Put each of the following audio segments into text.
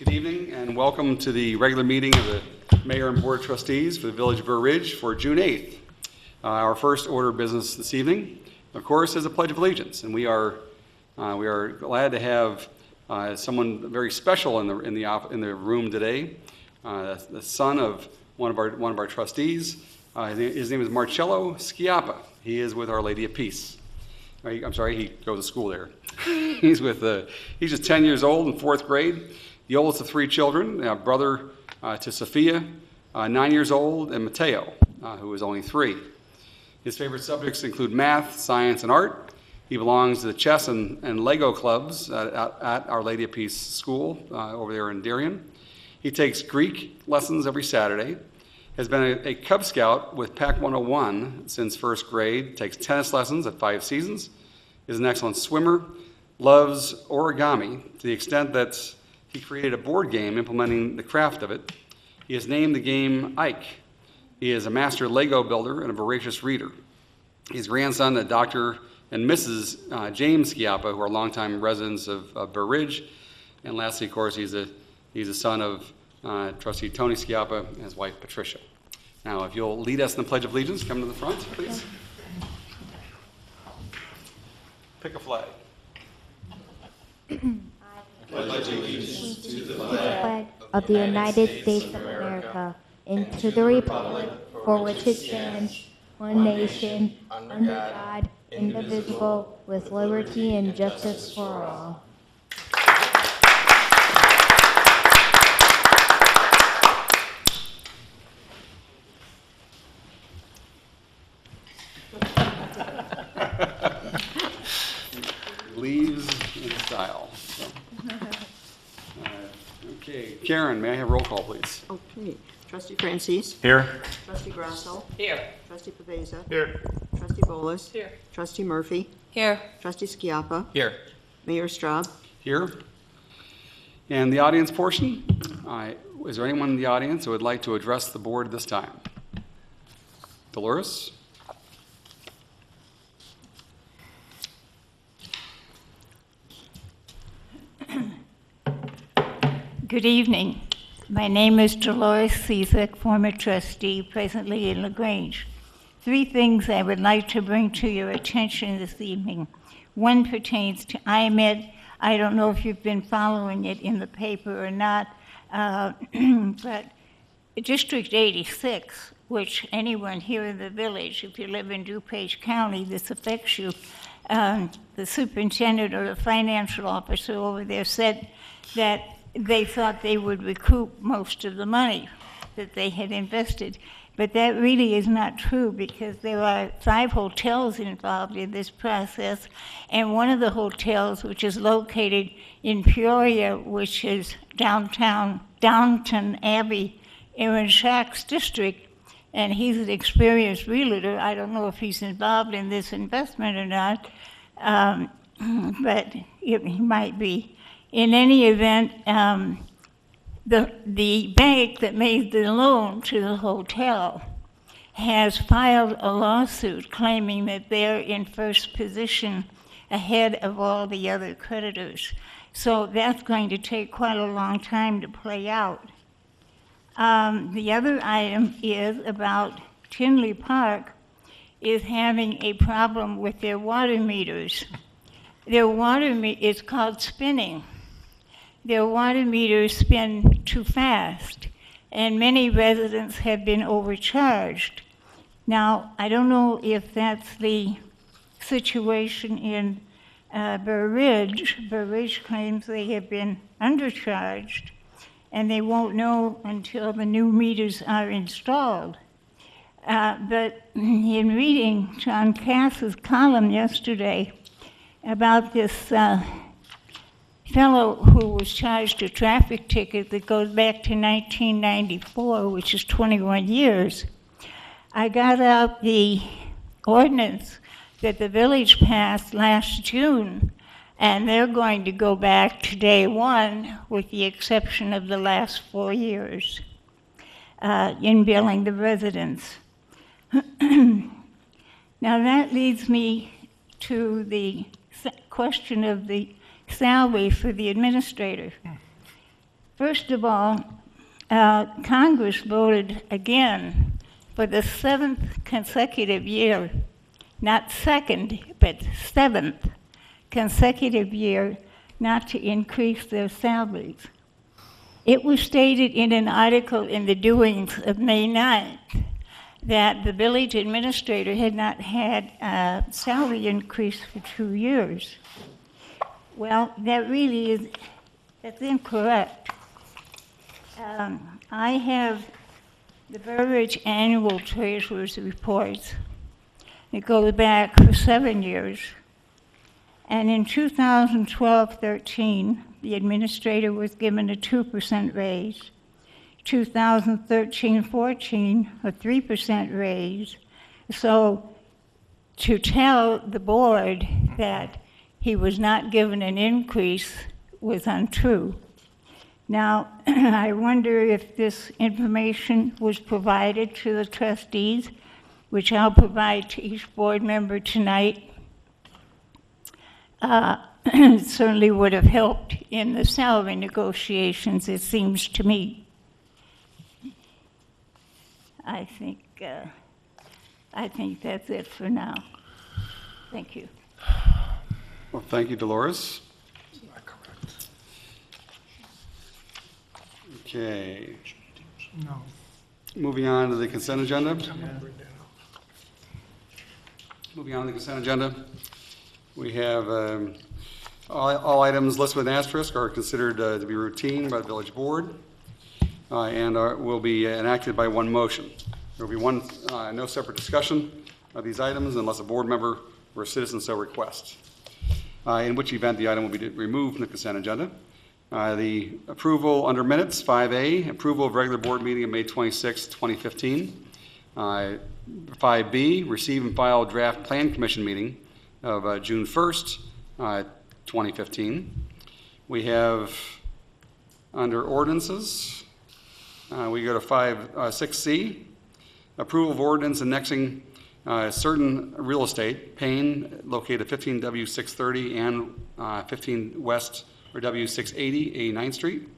Good evening and welcome to the regular meeting of the Mayor and Board of Trustees for the Village of Burr Ridge for June 8th. Our first order of business this evening, of course, is a Pledge of Allegiance, and we are glad to have someone very special in the room today, the son of one of our trustees. His name is Marcello Schiappa. He is with Our Lady of Peace. I'm sorry, he goes to school there. He's just 10 years old in 4th grade. The oldest of 3 children, brother to Sophia, 9 years old, and Mateo, who is only 3. His favorite subjects include math, science, and art. He belongs to the chess and Lego clubs at Our Lady of Peace School over there in Darien. He takes Greek lessons every Saturday, has been a Cub Scout with Pac 101 since 1st grade, takes tennis lessons at 5 seasons, is an excellent swimmer, loves origami to the extent that he created a board game implementing the craft of it. He has named the game Ike. He is a master Lego builder and a voracious reader. His grandson, Dr. and Mrs. James Schiappa, who are longtime residents of Burr Ridge. And lastly, of course, he's a son of Trustee Tony Schiappa and his wife, Patricia. Now, if you'll lead us in the Pledge of Allegiance, come to the front, please. Pick a flag. Pledge allegiance to the flag of the United States of America and to the republic for which it stands, one nation, under God, indivisible, with liberty and justice for all. Leaves in style. So. Okay, Karen, may I have roll call, please? Okay. Trustee Francis? Here. Trustee Grasso? Here. Trustee Pavesa? Here. Trustee Bolas? Here. Trustee Murphy? Here. Trustee Schiappa? Here. Mayor Straub? Here. And the audience portion, is there anyone in the audience who would like to address the board this time? Dolores? Good evening. My name is Dolores Cizek, former trustee, presently in LaGrange. 3 things I would like to bring to your attention this evening. One pertains to IMED. I don't know if you've been following it in the paper or not, but District 86, which anyone here in the village, if you live in DuPage County, this affects you, the superintendent or the financial officer over there said that they thought they would recoup most of the money that they had invested. But that really is not true because there are 5 hotels involved in this process, and one of the hotels, which is located in Peoria, which is Downton Abbey, Aaron Shack's district, and he's an experienced realtor. I don't know if he's involved in this investment or not, but he might be. In any event, the bank that made the loan to the hotel has filed a lawsuit claiming that they're in first position ahead of all the other creditors. So that's going to take quite a long time to play out. The other item is about Tinley Park is having a problem with their water meters. Their water is called spinning. Their water meters spin too fast, and many residents have been overcharged. Now, I don't know if that's the situation in Burr Ridge. Burr Ridge claims they have been undercharged, and they won't know until the new meters are installed. But in reading John Cass's column yesterday about this fellow who was charged a traffic ticket that goes back to 1994, which is 21 years, I got out the ordinance that the village passed last June, and they're going to go back to day 1 with the exception of the last 4 years in billing the residents. Now that leads me to the question of the salary for the administrator. First of all, Congress voted again for the 7th consecutive year, not second, but 7th consecutive year, not to increase their salaries. It was stated in an article in the Doings of May 9th that the village administrator had not had a salary increase for 2 years. Well, that's incorrect. I have the Burbridge Annual Treasurer's Reports. It goes back for 7 years. And in 2012-13, the administrator was given a 2% raise. 2013-14, a 3% raise. So to tell the board that he was not given an increase was untrue. Now, I wonder if this information was provided to the trustees, which I'll provide to each board member tonight. It certainly would have helped in the salary negotiations, it seems to me. I think that's it for now. Thank you. Well, thank you, Dolores. Okay. No. Moving on to the consent agenda. Moving on to the consent agenda. We have all items listed with an asterisk are considered to be routine by the village board and will be enacted by one motion. There will be no separate discussion of these items unless a board member or a citizen so requests, in which event the item will be removed from the consent agenda. The approval under minutes, 5A, approval of regular board meeting of May 26, 2015. 5B, receive and file draft plan commission meeting of June 1st, 2015. We have under ordinances, we go to 6C, approval of ordinance annexing certain real estate, Payne, located 15W 630 and 15 West or W 680, 89th Street.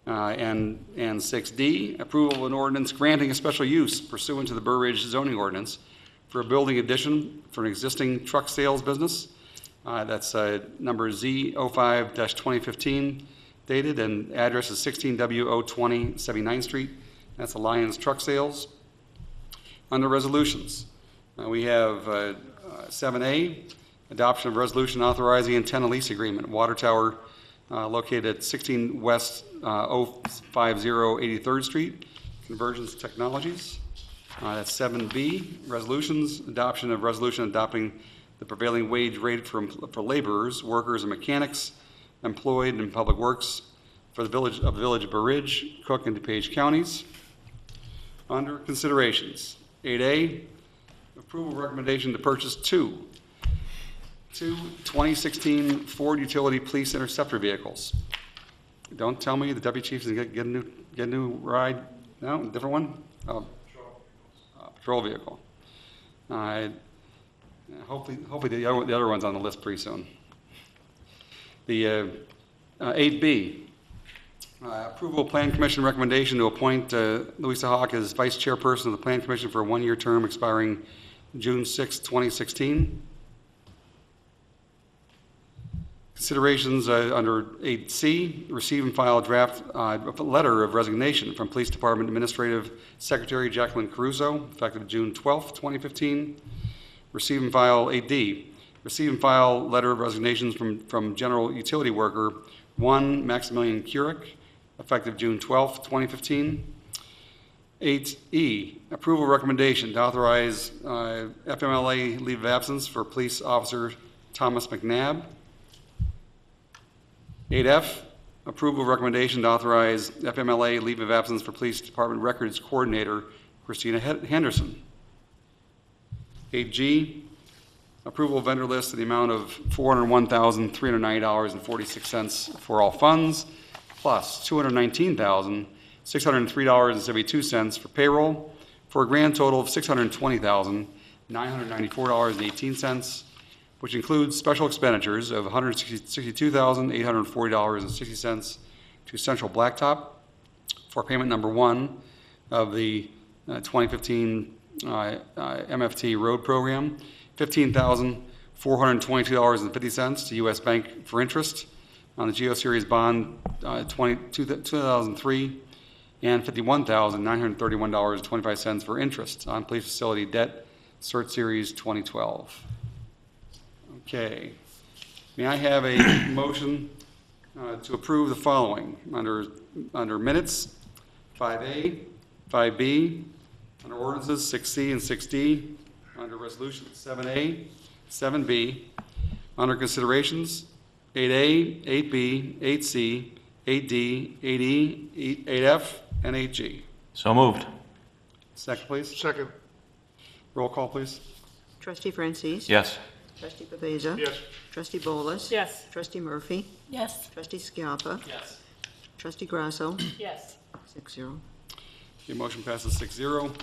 And 6D, approval of an ordinance granting a special use pursuant to the Burridge zoning ordinance for a building addition for an existing truck sales business. That's number Z05-2015 dated, and address is 16W020, 79th Street. That's Alliance Truck Sales. Under resolutions, we have 7A, adoption of resolution authorizing intent of lease agreement, water tower located at 16 West 050 83rd Street, Convergence Technologies. That's 7B, resolutions, adoption of resolution adopting the prevailing wage rate for laborers, workers, and mechanics employed in public works for the village of Burridge, Cook, and DuPage counties. Under considerations, 8A, approval recommendation to purchase two 2016 Ford utility police interceptor vehicles. Don't tell me the deputy chief's gonna get a new ride. No, different one. Patrol vehicle. Hopefully the other one's on the list pretty soon. The 8B, approval of Plan Commission recommendation to appoint Louisa Hawk as Vice Chairperson of the Plan Commission for a one-year term expiring June 6, 2016. Considerations under 8C, receive and file a draft letter of resignation from Police Department Administrative Secretary Jacqueline Caruso, effective June 12, 2015. Receive and file 8D, receive and file letter of resignations from General Utility Worker 1 Maximilian Keurig, effective June 12, 2015. 8E, approval recommendation to authorize FMLA leave of absence for Police Officer Thomas McNabb. 8F, approval recommendation to authorize FMLA leave of absence for Police Department Records Coordinator Christina Henderson. 8G, approval of vendor list in the amount of $401,390.46 for all funds, plus $219,603.72 for payroll, for a grand total of $620,994.18, which includes special expenditures of $162,840.60 to Central Blacktop for payment number 1 of the 2015 MFT road program, $15,422.50 to U.S. Bank for interest on the Geo Series bond 2003, and $51,931.25 for interest on police facility debt, Cert Series 2012. Okay. May I have a motion to approve the following under minutes, 5A, 5B, under ordinances 6C and 6D, under resolutions 7A, 7B, under considerations 8A, 8B, 8C, 8D, 8E, 8F, and 8G. So moved. Second, please. Second. Roll call, please. Trustee Francis? Yes. Trustee Pavesa? Yes. Trustee Bolus? Yes. Trustee Murphy? Yes. Trustee Skiappa? Yes. Trustee Grasso? Yes. 6-0. The motion passes 6-0.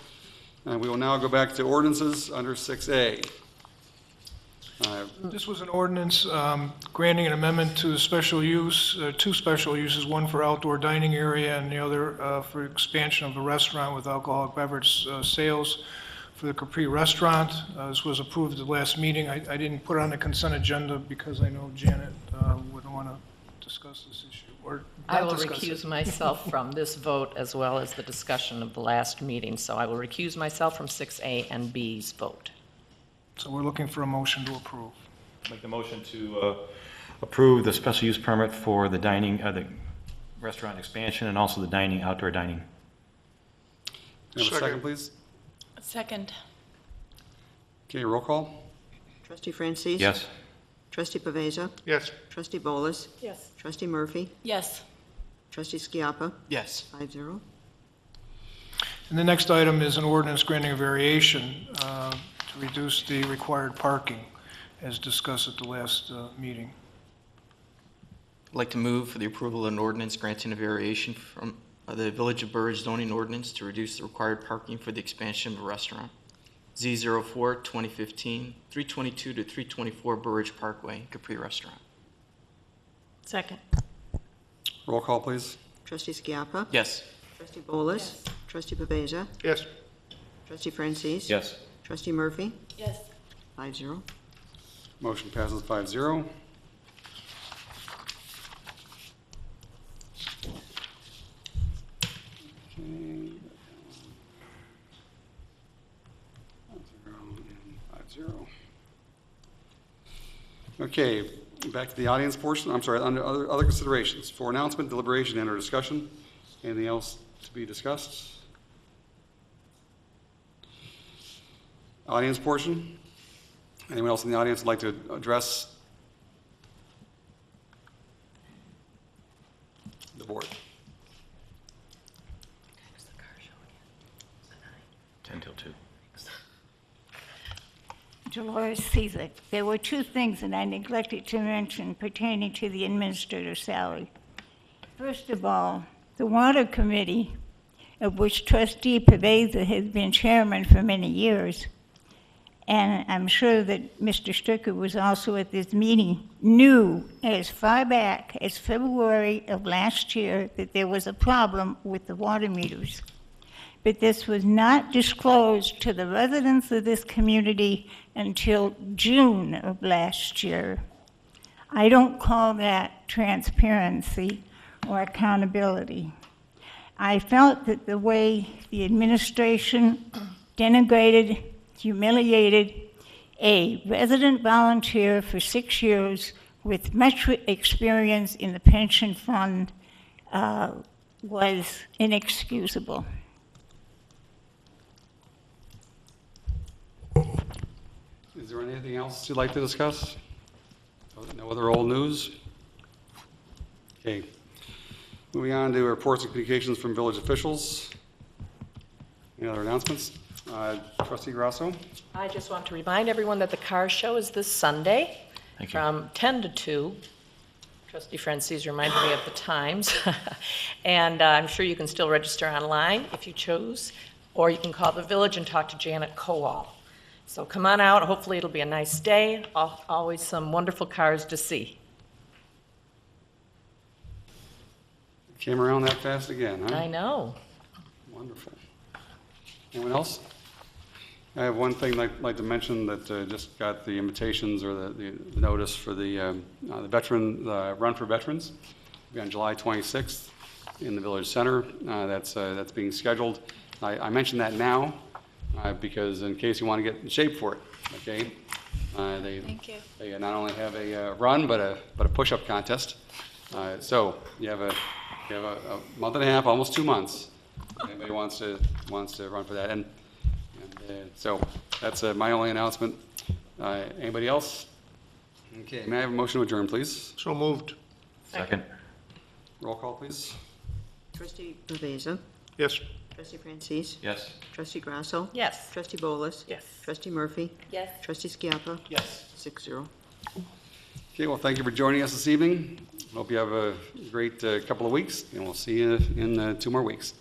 And we will now go back to ordinances under 6A. This was an ordinance granting an amendment to special use, two special uses, one for outdoor dining area and the other for expansion of the restaurant with alcoholic beverage sales for the Capri Restaurant. This was approved at the last meeting. I didn't put it on the consent agenda because I know Janet wouldn't want to discuss this issue or I not will discuss it. recuse myself from this vote as well as the discussion of the last meeting. So I will recuse myself from 6A and B's vote. So we're looking for a motion to approve. Make the motion to approve the special use permit for the dining, the restaurant expansion and also the dining, outdoor dining. May I have a second, please? Second. Okay, roll call. Trustee Francis? Yes. Trustee Pavesa? Yes. Trustee Bolus? Yes. Trustee Murphy? Yes. Trustee Skiappa? Yes. 5-0. And the next item is an ordinance granting a variation to reduce the required parking as discussed at the last meeting. I'd like to move for the approval of an ordinance granting a variation from the Village of Burridge zoning ordinance to reduce the required parking for the expansion of a restaurant. Z04 2015, 322 to 324 Burridge Parkway, Capri Restaurant. Second. Roll call, please. Trustee Skiappa? Yes. Trustee Bolus? Trustee Pavesa? Yes. Trustee Francis? Yes. Trustee Murphy? Yes. 5-0. Motion passes 5-0. Okay. 5-0. Okay, back to the audience portion. I'm sorry, under other considerations. For announcement, deliberation, and/or discussion. Anything else to be discussed? Audience portion. Anyone else in the audience would like to address the board? 10 till 2. Dolores Cezek. There were two things that I neglected to mention pertaining to the administrator's salary. First of all, the Water Committee, of which Trustee Pavesa has been chairman for many years, and I'm sure that Mr. Stricker was also at this meeting, knew as far back as February of last year that there was a problem with the water meters. But this was not disclosed to the residents of this community until June of last year. I don't call that transparency or accountability. I felt that the way the administration denigrated, humiliated a resident volunteer for 6 years with much experience in the pension fund was inexcusable. Is there anything else you'd like to discuss? No other old news? Okay. Moving on to reports and communications from village officials. Any other announcements? Trustee Grasso? I just want to remind everyone that the car show is this Sunday Thank you. from 10 to 2. Trustee Francis reminded me of the times. And I'm sure you can still register online if you choose, or you can call the village and talk to Janet Kowal. So come on out. Hopefully it'll be a nice day. Always some wonderful cars to see. Came around that fast again, huh? I know. Wonderful. Anyone else? I have one thing I'd like to mention that just got the invitations or the notice for the Run for Veterans. It'll be on July 26th in the Village Center. That's being scheduled. I mention that now because in case you want to get in shape for it, okay? They not only have a run, but a push-up contest. So you have a month and a half, almost 2 months. If anybody wants to run for that, and so that's my only announcement. Anybody else? Okay, may I have a motion to adjourn, please? So moved. Second. Roll call, please. Trustee Pavesa? Yes. Trustee Francis? Yes. Trustee Grasso? Yes. Trustee Bolus? Yes. Trustee Murphy? Yes. Trustee Skiappa? Yes. 6-0. Okay, well, thank you for joining us this evening. Hope you have a great couple of weeks, and we'll see you in 2 more weeks.